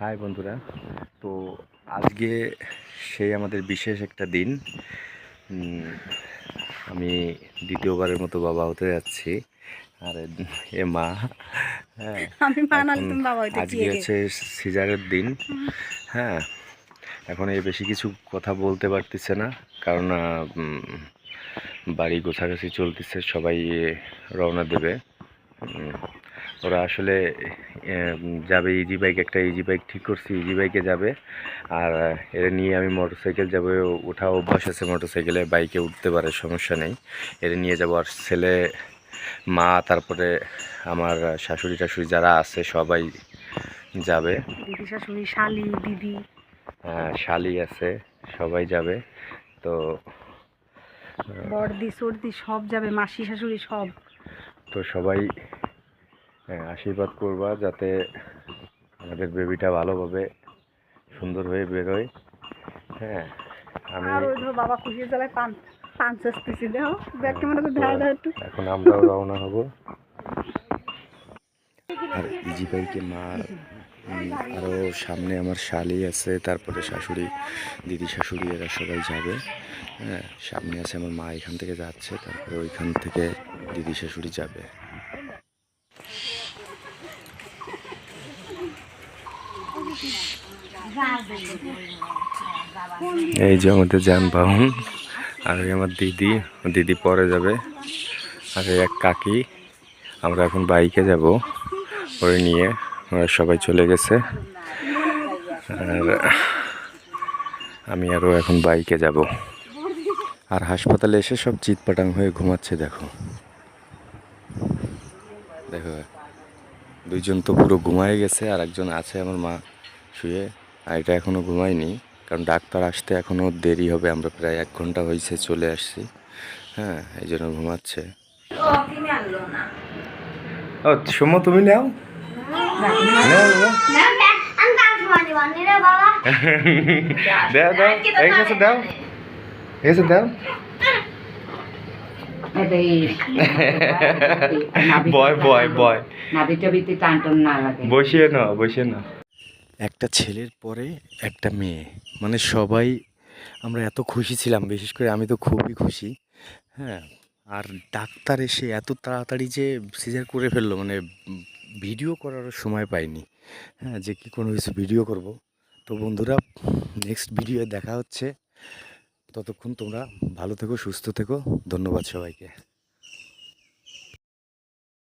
High বন্ধুরা, তো আজকে সেই আমাদের বিশেষ একটা দিন। আমি দ্বিতীয়বারের মতো বাবা হতে যাচ্ছি। আর এ মা, হ্যাঁ, আমি মা নালে এখন তুমি বাবা হইতে আজকে হচ্ছে সিজারের দিন। হ্যাঁ, এখন এই বেশি কিছু কথা বলতে পারতেছে না, কারণ বাড়ি গোছাগাছি চলতেছে, সবাই রওনা দেবে। ওরা আসলে যাবে ইজি বাইক, একটা ইজি বাইক ঠিক করছি, ইজি বাইকে যাবে। আর এরা নিয়ে আমি মোটরসাইকেল যাবো, ওঠা অভ্যাস আছে মোটরসাইকেলে, বাইকে উঠতে পারে, সমস্যা নেই। এরা নিয়ে যাবো। আর ছেলে, মা, তারপরে আমার শাশুড়ি টাশুড়ি যারা আছে সবাই যাবে। দিদি শাশুড়ি, শালি, দিদি, শালি আছে, সবাই যাবে। তো বড়দি সর্দি সব যাবে, মাসি শাশুড়ি সব। তো সবাই আশীর্বাদ করবা যাতে আমাদের বেবিটা ভালোভাবে সুন্দর হয়ে বেরোয়। হ্যাঁ, আমি বাবা খুশি জ্বালায় পান চাচ্তেছি, দেখো ব্যাগ ক্যামেরা তো দেখা দাও একটু। এখন আমরাও রওনা হব। আর ইজি বাইকে মা, আরও সামনে আমার শালি আছে, তারপরে শাশুড়ি, দিদি শাশুড়ি, এরা সবাই যাবে। হ্যাঁ, সামনে আছে আমার মা, এখান থেকে যাচ্ছে, তারপরে ওইখান থেকে দিদি শাশুড়ি যাবে। এই যে আমাদের যানবাহন, আর আমার দিদি, দিদি পরে যাবে, আর এক কাকি। আমরা এখন বাইকে যাব, ওরে নিয়ে ওরা সবাই চলে গেছে। আর আমি আরও এখন বাইকে যাব। আর হাসপাতালে এসে সব চিৎপাটাং হয়ে ঘুমাচ্ছে। দেখো দেখো, দুইজন তো পুরো ঘুমায় গেছে, আর একজন আছে আমার মা শুয়ে। আর এটা এখনও ঘুমায়নি, কারণ ডাক্তার আসতে এখনও দেরি হবে। আমরা প্রায় 1 ঘন্টা হয়েছে চলে আসছি। হ্যাঁ, এই জন্য ঘুমাচ্ছে। ও সুমো, তুমি নাও, দাও দাও, এই গেছে, দাও এসে দাও। বয় বয় বয়, বসিয়ে নাও, বসিয়ে নাও। একটা ছেলের পরে একটা মেয়ে, মানে সবাই আমরা এত খুশি ছিলাম, বিশেষ করে আমি তো খুবই খুশি। হ্যাঁ, আর ডাক্তার এসে এত তাড়াতাড়ি যে সিজার করে ফেললো, মানে ভিডিও করারও সময় পাইনি। হ্যাঁ, যে কি কোনো কিছু ভিডিও করব। তো বন্ধুরা, নেক্সট ভিডিও দেখা হচ্ছে। ততক্ষণ তোমরা ভালো থেকো, সুস্থ থেকো। ধন্যবাদ সবাইকে।